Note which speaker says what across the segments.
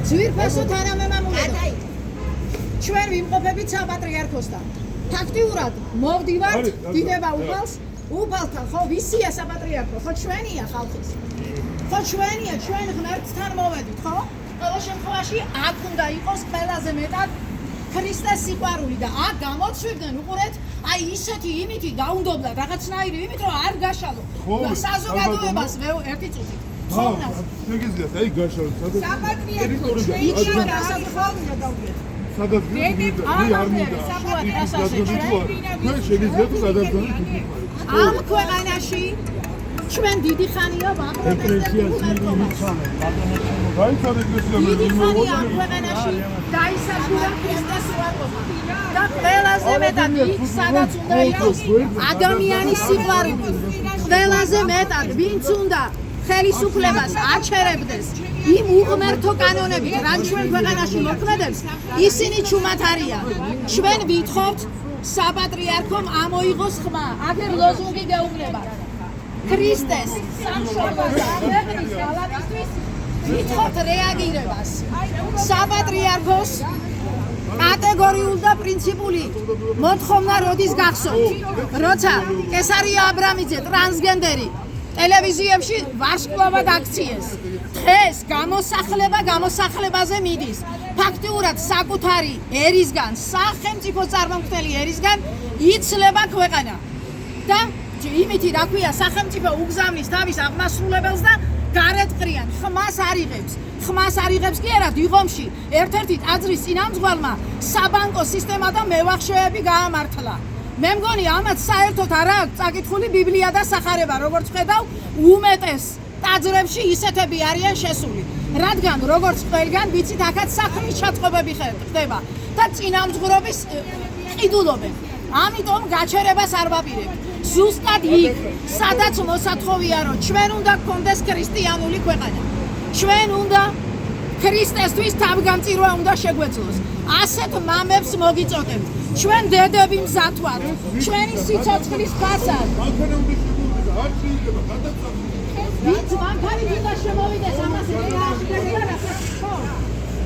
Speaker 1: ძვირფასო თანამემამულე ჩვენ ვიმყოფებით საპატრიარქოსთან. ფაქტიურად მოვდივართ დიდება უფალთან, ხო ვისია საპატრიარქო, ხო ჩვენია ხალხის. ხო ჩვენია, ჩვენ ღმერთთან მოვედით, ხო? ყოველ შემთხვევაში აქ უნდა იყოს ყველაზე მეტად ქრისტეს სიყვარული და აქ გამოცვიდნენ უყურეთ, აი ისეთი იმითი დაუნდობლა რაღაცნაირი იმით რომ არ გაშალო. საზოგადოებას ერთი წუთი. ხოვნას.
Speaker 2: შეგიძლიათ აი გაშალოთ
Speaker 1: საპატრიარქო ჩვენ რასაც ხოვნია დავდიეთ.
Speaker 2: სადაც არ მინდა. ჩვენ შეგიძლიათ გადაგზავნოთ თვითონ.
Speaker 1: ამ ქვეყანაში ჩვენ დიდი ხანია ვაპროტესტებთ. დიდი ხანია ამ ქვეყანაში დაისახურა ქრისტეს უარყოფა. და ყველაზე მეტად იქ სადაც უნდა იყოს ადამიანის სიყვარული. ყველაზე მეტად ვინც უნდა ხელისუფლებას აჩერებდეს იმ უღმერთო კანონებით, რაც ჩვენ ქვეყანაში მოქმედებს, ისინი ჩუმად არიან. ჩვენ ვითხოვთ საპატრიარქომ ამოიღოს ხმა, აგერ ლოზუნგი გეუბნება. ქრისტეს სამშობლოს და ქვეყნის გალავისთვის ვითხოვთ რეაგირებას. საპატრიარქოს კატეგორიულ და პრინციპული მოთხოვნა როდის გახსოვთ, როცა კესარია აბრამიძე ტრანსგენდერი ტელევიზიებში ვარსკვლავად აქციეს. დღეს გამოსახლებაზე მიდის. ფაქტიურად საკუთარი ერისგან, სახელმწიფო წარმომქმნელი ერისგან იცლება ქვეყანა. და იმითი რა ქვია, სახელმწიფო უგზავნის თავის აღმასრულებელს და გარეთ ყრიან. ხმას არ იღებს კი არა დიღომში. ერთ-ერთი ტაძრის წინამძღვალმა საბანკო სისტემა და მევახშეები გაამართლა. მე მგონი ამათ საერთოდ არ აქვს წაკითხული ბიბლია და სახარება, როგორც ხედავ, უმეტეს ტაძრებში ისეთები არიან შესული. რადგან როგორც ყველგან ვიცით, აქაც საქმის ჩაწყობები ხდება და წინამძღვრობის ყიდულობენ. ამიტომ გაჩერებას არ ვაპირებთ. ზუსტად იქ, სადაც მოსათხოვია, რომ ჩვენ უნდა გქონდეს ქრისტიანული ქვეყანა. ჩვენ უნდა ქრისტესთვის თავგამწირვა უნდა შეგვეძლოს. ასეთ მამებს მოგიწოდებთ. ჩვენ დედები მზად ვართ. ჩვენი სიცოცხლის ფასად. ვინც მანქანით უნდა შემოვიდეს ამას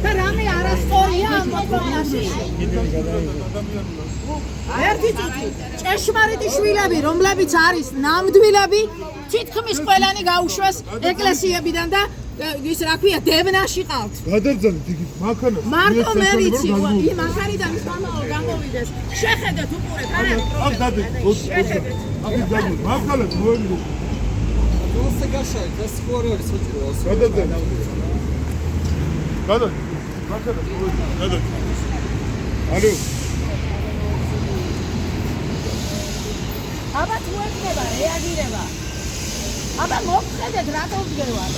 Speaker 1: და რამე არასწორია ამ მოთხოვნაში. ერთი წუთი ჭეშმარიტი შვილები, რომლებიც არის ნამდვილები, თითქმის ყველანი გაუშვეს ეკლესიებიდან და ის რა ქვია, დევნაში ყავთ.
Speaker 2: გადაგზავნით იქით მანქანას.
Speaker 1: მარტო მე ვიცი, იმ მანქანიდან სამაო გამოვიდეს. შეხედეთ უყურეთ, არა?
Speaker 2: აქ დადეთ, აქ დადეთ. მანქანას მოერგო.
Speaker 3: Просто гашай, да скоро сочувствовался.
Speaker 2: გადაგზავნით. მანქანას მოერგო. ალო.
Speaker 1: აბა თუ ექნება რეაგირება. აბა მოხედეთ რატო ვდგევარ.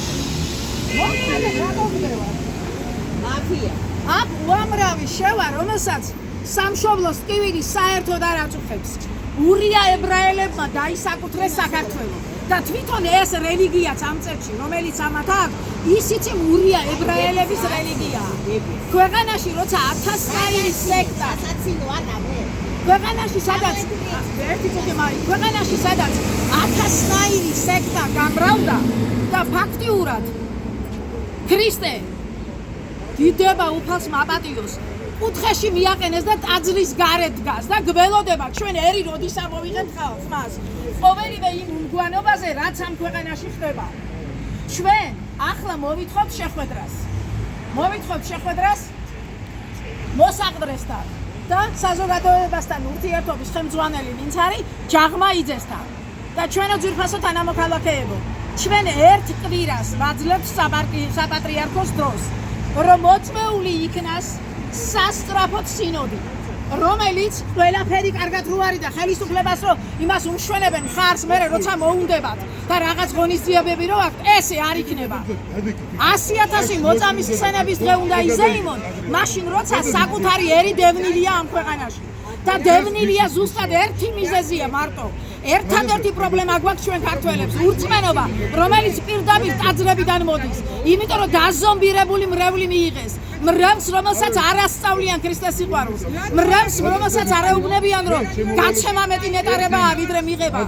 Speaker 1: მაფია. აქ უამრავი შევა, რომელსაც სამშობლოს ტკივილი საერთოდ არ აწუხებს. ურია ებრაელებმა დაისაკუთრეს საქართველო. და თვითონ ეს რელიგიაც ამ წელში, რომელიც ამათ აქვს, ისიც ურია ებრაელების რელიგიაა. ქვეყანაში როცა 1000-ნაირი სექტა, ქვეყანაში სადაც ერთი წუთი მაინც, ქვეყანაში სადაც 1000-ნაირი სექტა გამრავდა და ფაქტიურად ქრისტე დიდება უფალს მაპატიოს კუთხეში მიაყენეს და ტაძრის გარეთ დგას და გველოდება ჩვენ ერი როდის ამოვიღებთ ხმას. ყოველივე იმ უმგვანობაზე, რაც ამ ქვეყანაში ხდება. ჩვენ ახლა მოვითხოვთ შეხვედრას მოსაყდრესთან და საზოგადოებასთან ურთიერთობის ხელმძღვანელი ვინც არის ჯაღმა იძესთან. და ჩვენო ძვირფასო თანამოქალაქეებო, ჩვენ ერთ კვირას ვაძლევთ საპატრიარქოს დროს, რომ მოწვეული იქნას სასწრაფოდ სინოდი. რომელიც ყველაფერი კარგად რო არის და ხელისუფლებას რო იმას უმშვენებენ ხარს მე როცა მოუნდებათ და რაღაც ღონისძიებები რო აქვს ესე არ იქნება 100,000 მოწამის ხსენების დღე უნდა იზეიმონ მაშინ როცა საკუთარი ერი დევნილია ამ ქვეყანაში და დევნილია ზუსტად ერთი მიზეზია მარტო ერთადერთი პრობლემა გვაქვს ჩვენ ქართველებს ურწმენობა რომელიც პირდაპირ ტაძრებიდან მოდის იმიტომ რომ დაზომბირებული მრევლი მიიღეს მრევლს რომელსაც არ ასწავლიან ქრისტეს სიყვარულს მრევლს რომელსაც არ ეუბნებიან რომ გაცემა მეტი ნეტარებაა ვიდრე მიღება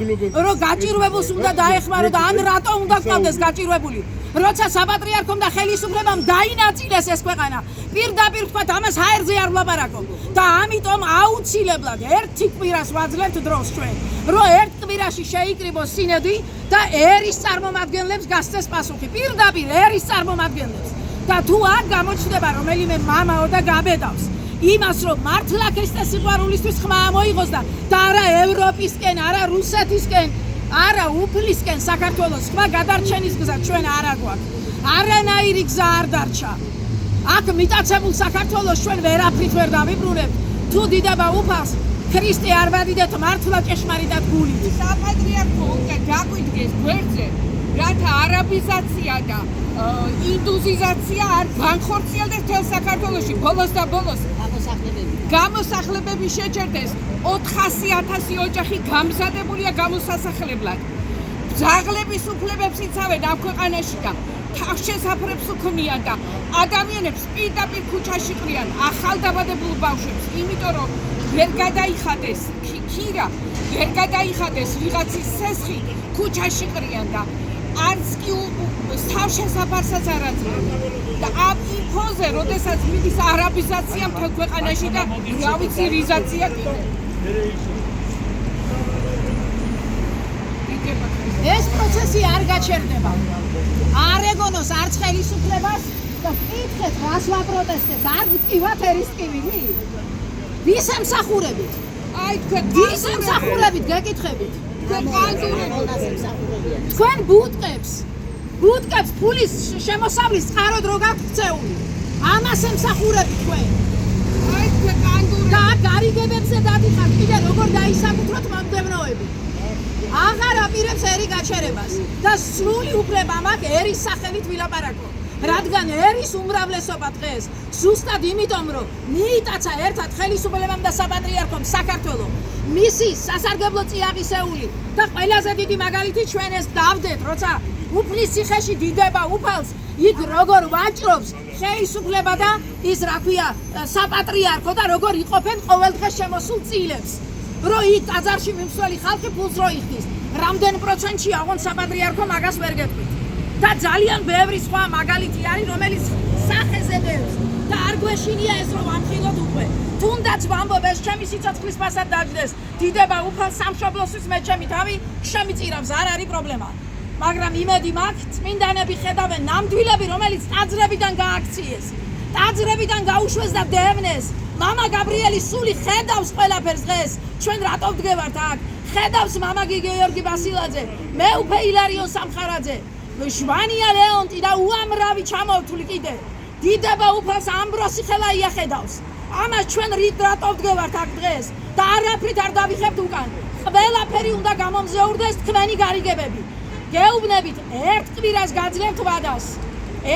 Speaker 1: რომ გაჭირვებულს უნდა დაეხმარო და ან რატო უნდა გყავდეს გაჭირვებული როცა საპატრიარქომ და ხელისუფლებამ დაინაწილეს ეს ქვეყანა პირდაპირ თქვა ამას ჰაერზე არ ვლაპარაკო და ამიტომ აუცილებლად ერთი კვირას ვაძლევთ დროს ჩვენ რომ ერთ კვირაში შეიკრიბოს სინოდი და ერის წარმომადგენლებს გასცეს პასუხი პირდაპირ ერის წარმომადგენლებს და თუ არ გამოჩნდება რომელიმე მამაო და გაბედავს იმას რომ მართლა ქრისტეს სიყვარულისთვის ხმა მოიღოს და არა ევროპისკენ არა რუსეთისკენ არა უფლისკენ საქართველოს ხმა გადარჩენის გზა ჩვენ არ აგვაქვს არანაირი გზა არ დარჩა აქ მიტაცებულ საქართველოს ჩვენ ვერაფრით ვერ დავიბრუნებთ თუ დიდება უფალს ქრისტე არ ვადიდეთ მართლა ჭეშმარიტად გულით
Speaker 4: საპატრიარქო უნდა დაგვიდგეს გვერდზე რათა არაბიზაცია და ინდუზიზაცია არ განხორციელდეს თელ საქართველოში ბოლოს და ბოლოს გამოსახლებები შეჭერდეს 400,000 ოჯახი გამზადებულია გამოსასახლებლად ბძაღლების უფლებებს იცავენ ამ ქვეყანაში და თავშესაფრებს უქმნიან და ადამიანებს პირდაპირ ქუჩაში ყრიან ახალდაბადებულ ბავშვებს იმიტომ რომ ვერ გადაიხადეს ქირა ვერ გადაიხადეს ვიღაცის სესხი ქუჩაში ყრიან და არც კი თავშესაფარსაც არ აძლევენ და ამ ფონზე როდესაც მიდის არაბიზაცია მთელ ქვეყანაში და რა ვიცი რიზაცია
Speaker 1: ეს პროცესი არ გაჩერდება არ ეგონოს არც ხელისუფლებას და კითხეთ რას ვაპროტესტებთ არ ვტკივათ ერის ტკივილი ვის ემსახურებით
Speaker 4: აი თქვენ
Speaker 1: ვის ემსახურებით გეკითხებით თქვენ ბუტკებს ფულის შემოსავლის წყაროდ რო გაქცეული ამას ემსახურებით თქვენ
Speaker 4: აი თქვენ კანდური
Speaker 1: და გარიგებებზე დადიხართ კიდე როგორ დაისაკუთროთ მომდევნოები აღარ აპირებს ერი გაჩერებას და სრული უფლება მაქვს ერის სახელით ვილაპარაკო რადგან ერის უმრავლესობა დღეს ზუსტად იმიტომ რომ მიიტაცა ერთად ხელისუფლებამ და საპატრიარქომ საქართველო მისი სასარგებლო წიაღისეული და ყველაზე დიდი მაგალითი ჩვენ ეს დავდეთ როცა უფლის ციხეში დიდება უფალს იქ როგორ ვაჭრობს ხელისუფლება და ის რა ქვია საპატრიარქო და როგორ იყოფენ ყოველდღეს შემოსულ წილებს რომ იქ ტაძარში მიმსვლელი ხალხი ფულს რო იხდის რამდენ პროცენტში აღონ საპატრიარქო მაგას ვერ გეტყვით და ძალიან ბევრი სხვა მაგალითი არის რომელიც სახეზე დევს და არ გვეშინია ეს რომ ამხილოთ უკვე თუნდაც ვამბობ ეს ჩემი სიცოცხლის ფასად დაждდეს დიდება უფალს სამშობლოსთვის მე ჩემი თავი შემიწირავს არ არის პრობლემა მაგრამ იმედი მაქვს წმინდანები ხედავენ ნამდვილები რომელიც ტაძრებიდან გააქციეს ტაძრებიდან გაუშვეს და დევნეს მამა გაბრიელის სული ხედავს ყველაფერს დღეს ჩვენ რატო ვდგევართ აქ ხედავს მამა გიორგი ბასილაძე მეუფე ილარიონ სამხარაძე შვანია ლეონტი და უამრავი ჩამოვთვლი კიდე დიდება უფალს ამბროსი ხელაია ხედავს ამას ჩვენ რატო ვდგევართ აქ დღეს და არაფრით არ დავიხებთ უკან ყველაფერი უნდა გამომზეურდეს თქვენი გარიგებები გეუბნებით ერთ კვირას გაძლევთ ვადას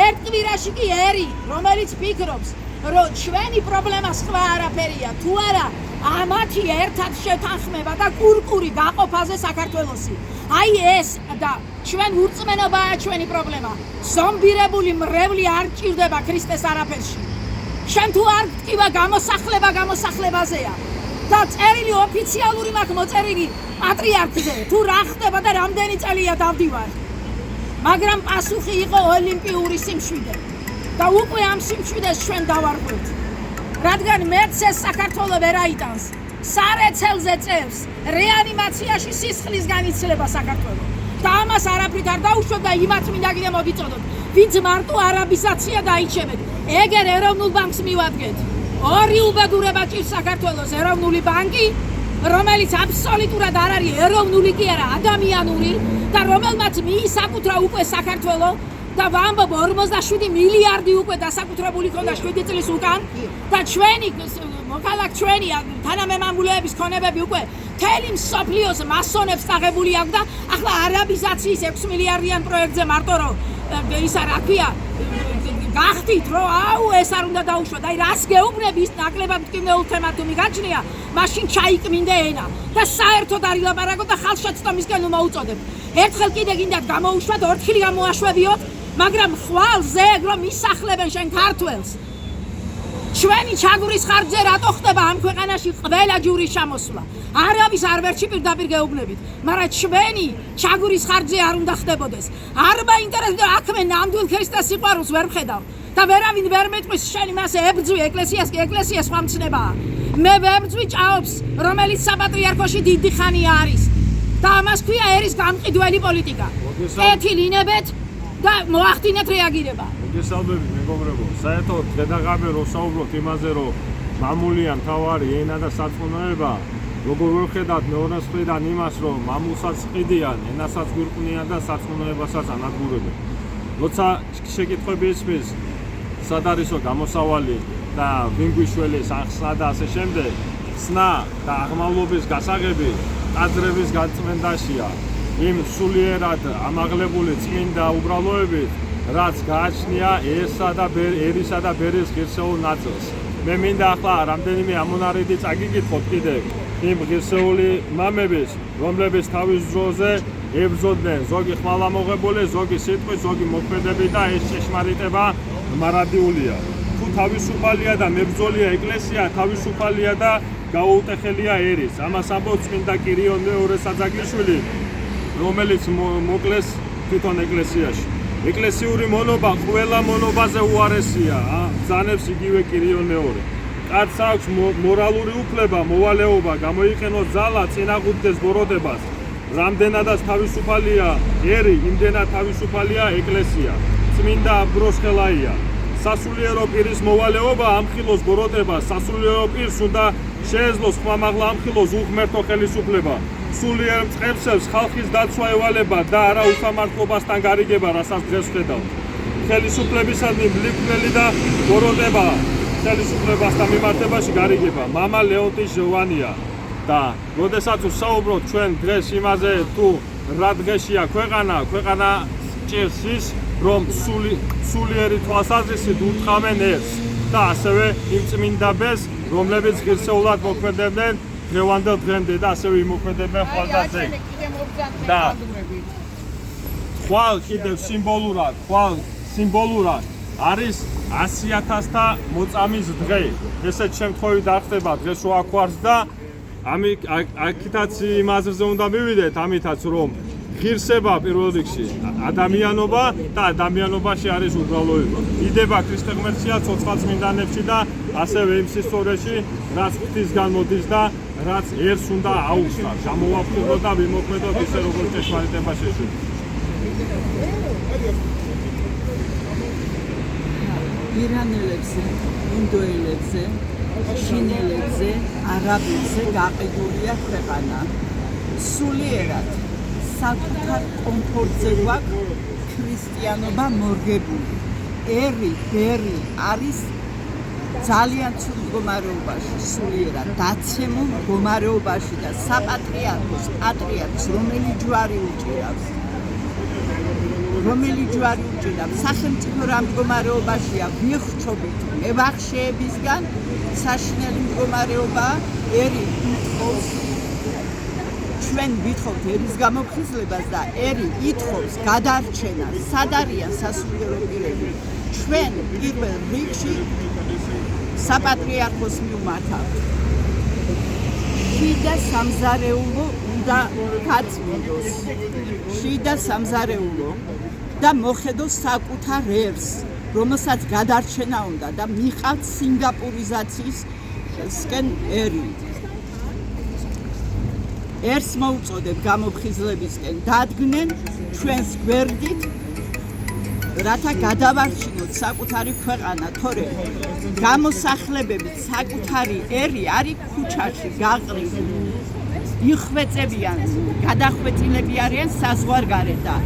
Speaker 1: ერთ კვირაში კი ერი რომელიც ფიქრობს რომ ჩვენი პრობლემა სხვა არაფერია თუ არა ამათი ერთად შეთანხმება და კურკური გაყოფაზე საქართველოსი აი ეს და ჩვენ ურწმენობაა ჩვენი პრობლემა ზომბირებული მრევლი არ ჭირდება ქრისტეს არაფერში შენ თუ არ გტკივა გამოსახლებაზეა და წერილი ოფიციალური მაქვს მოწერილი პატრიარქზე თუ რა ხდება და რამდენი წელია დავდივარ მაგრამ პასუხი იყო ოლიმპიური სიმშვიდე და უკვე ამ სიმშვიდეს ჩვენ დავარღვევთ რადგან მეც ეს საქართველო ვერ აიტანს სარეცელზე წევს რეანიმაციაში სისხლის განიცლება საქართველო და ამას არაფრით არ დაუშვებ და იმათ მინდა კიდე მოგიწოდოთ ვინც მარტო არაბიზაცია დაიჩემეთ ეგერ ეროვნულ ბანკს მივადგენთ ორი უბედურება ჭირს საქართველოს ეროვნული ბანკი რომელიც აბსოლუტურად არ არის ეროვნული კი არა ადამიანური და რომელმაც მიისაკუთრა უკვე საქართველო და ვამბობ 47 მილიარდი უკვე დასაკუთრებული ქონდა 7 წლის უკან და ჩვენი მოქალაქ ჩვენია თანამემამულეების ქონებები უკვე მთელი მსოფლიოს მასონებს წაღებული აქვს და ახლა არაბიზაციის 6 მილიარდიან პროექტზე მარტო რომ ისა რა ქვია გახდით რომ აუ ეს არ უნდა დაუშვათ აი რას გეუბნები ის ნაკლებად მტკივნეულ თემად თუ მიგაჩნია მაშინ ჩაიკმინდე ენა და საერთოდ არ ილაპარაკოთ და ხალხშეცდომისკენ უმოუწოდებ ერთხელ კიდე გინდათ გამოუშვათ ორთქილი გამოაშვებიოთ მაგრამ ხვალ ზეგ რომ ისახლებენ შენ ქართველს ჩვენი ჩაგურის ხარჯზე რატო ხდება ამ ქვეყანაში ყველა ჯურის ჩამოსვლა არავის არ ვერჩი პირდაპირ გეუბნებით მაგრამ ჩვენი ჩაგურის ხარჯზე არ უნდა ხდებოდეს არ მაინტერესებს აქ მე ნამდვილ ქრისტეს სიყვარულს ვერ ვხედავ და ვერავინ ვერ მეტყვის შენ იმასე ებძვი ეკლესიას კი ეკლესია სხვა მცნებაა მე ვებძვი ჭაობს რომელიც საპატრიარქოში დიდი ხანია არის და ამას ქვია ერის გამყიდველი პოლიტიკა ეთილინებეთ და მოახდინეთ რეაგირება
Speaker 5: მოგესალმებით მეგობრებო საერთოდ დედაღამე რო საუბრობთ იმაზე რომ მამულია მთავარი ენა და სარწმუნოება როგორ ვხედავთ მეორე მხრიდან იმას რომ მამულსაც ყიდიან ენასაც გვირყვნიან და სარწმუნოებასაც ანადგურებენ როცა შეკითხვები ისმის სად არისო გამოსავალი და ვინ გვიშველეს ახსნა და ასე შემდეგ ხსნა და აღმავლობის გასაღები აზრების გაწმენდაშია იმ სულიერად ამაღლებული წმინდა უბრალოებით რაც გააჩნია ერისა და ბერის ღირსეულ ნაწილს მე მინდა ახლა რამდენიმე ამონარიდი წაგიგითხოთ კიდევ იმ ღირსეული მამების რომლებიც თავის დროზე ებრძოდნენ ზოგი ხმალამოღებული ზოგი სიტყვით ზოგი მოქმედებით და ეს ჭეშმარიტება მარადიულია თუ თავისუფალია და მებრძოლია ეკლესია თავისუფალია და გაუუტეხელია ერის ამას ამბობს წმინდა კირიონ მეორე საძაგლიშვილი რომელიც მოკლეს თვითონ ეკლესიაში ეკლესიური მონობა ყველა მონობაზე უარესია ბრძანებს იგივე კირიონ მეორე კაცს აქვს მორალური უფლება მოვალეობა გამოიყენოს ძალა წინააღმდეს ბოროტებას რამდენადაც თავისუფალია ერი იმდენად თავისუფალია ეკლესია წმინდა ბროსხელაია სასულიერო პირის მოვალეობა ამხილოს ბოროტებას სასულიერო პირს უნდა შეეძლოს ხმამაღლა ამხილოს უღმერთო ხელისუფლება სულიერ მწყემსებს ხალხის დაცვა ევალება და არა უსამართლობასთან გარიგება რასაც დღეს ვხედავთ ხელისუფლებისადმი ბლიფნელი და ბოროტება ხელისუფლებასთან მიმართებაში გარიგება მამა ლეონტი ჟოვანია და როდესაც ვსაუბრობთ ჩვენ დღეს იმაზე თუ რა დღეშია ქვეყანა ჭირს ის რომ სულიერი თვალსაზრისით უთხრამენ ერს და ასევე იმ წმინდა ბეს რომლებიც ღირსეულად მოქმედებდნენ დღევანდელ დღემდე და ასევე იმოქმედებენ ხვალდაზე და ხვალ კიდევ სიმბოლურად არის 100,000-თა მოწამის დღე ესეთ შემთხვევით არ ხდება დღეს რო აქ ვარს და აქითაც იმ აზრზე უნდა მივიდეთ ამითაც რომ ღირსება პირველ რიგში ადამიანობა და ადამიანობაში არის უბრალოება იდება ქრისტე ღმერთია ცოცხალ წმინდანებში და ასევე იმ სისწორეში რაც ღვთისგან მოდის და რაც ერს უნდა აუხსნას გამოვაფრთხილოთ და ვიმოქმედოთ ისე როგორც ჭეშმარიტება შეშვება
Speaker 6: ირანელებზე, ინდოელებზე, ჩინელებზე, არაბებზე გაყიდულია ქვეყანა. სულიერად საკუთარ კომფორტზე გვაქვს ქრისტიანობა მორგებული. ერი, ბერი არის ძალიან ცუდ მდგომარეობაში, სულიერად დაცემულ მდგომარეობაში და საპატრიარქოს პატრიარქს რომელი ჯვარი უჭირავს. სახელმწიფო რა მდგომარეობაშია ვიხჩობით მებახშეებისგან საშინელი მდგომარეობა ერი ითხოვს ჩვენ ვითხოვთ ერის გამოფხიზლებას და ერი ითხოვს გადარჩენას სად არიან სასულიერო პირები ჩვენ პირველ რიგში საპატრიარქოს მივმართავთ შიდა სამზარეულო უნდა გაწმინდოს შიდა სამზარეულო და მოხედოს საკუთარ ერს, რომელსაც გადარჩენა უნდა და მიყავთ სინგაპურიზაციისკენ ერი. ერს მოუწოდებ გამოფხიზლებისკენ დადგნენ ჩვენს გვერდით, რათა გადავარჩინოთ საკუთარი ქვეყანა, თორე გამოსახლებებით საკუთარი ერი არის ქუჩაში გაყრილი. იხვეწებიან, გადახვეწილები არიან საზღვარგარეთ და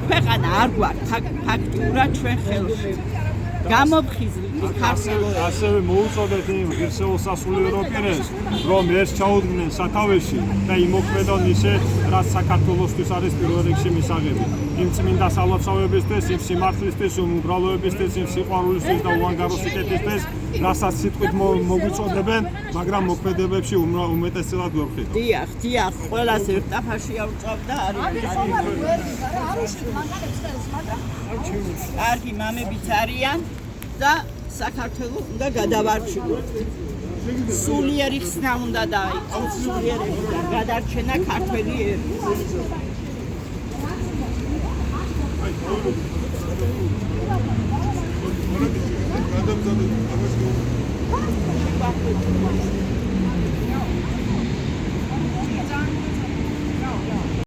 Speaker 6: ქვეყანა არ გვაქვს ფაქტიურად ჩვენ ხელში გამოფხიზლით ქართველებს.
Speaker 5: ასევე მოუწოდეთ იმ ღირსეულ სასულიერო პირებს, რომ ეს ჩაუდგნენ სათავეში და იმოქმედონ ისე, რაც საქართველოსთვის არის პირველ რიგში მისაღები. იმ წმინდა სალოცავებისთვის, იმ სიმართლისთვის, იმ უბრალოებისთვის, იმ სიყვარულისთვის და უანგაროსიკეთისთვის, რასაც სიტყვით მოგვიწოდებენ, მაგრამ მოქმედებებში უმეტესწილად ვერ ვხედავ.
Speaker 6: დიახ, ყველას ერთაფაში ავწავდა არის. კარგი მამებიც არიან და საქართველოს უნდა გადავარჩინოთ. სულიერი ხსნა უნდა დაიყოს, სულიერები და გადარჩენა ქართველი ერნის.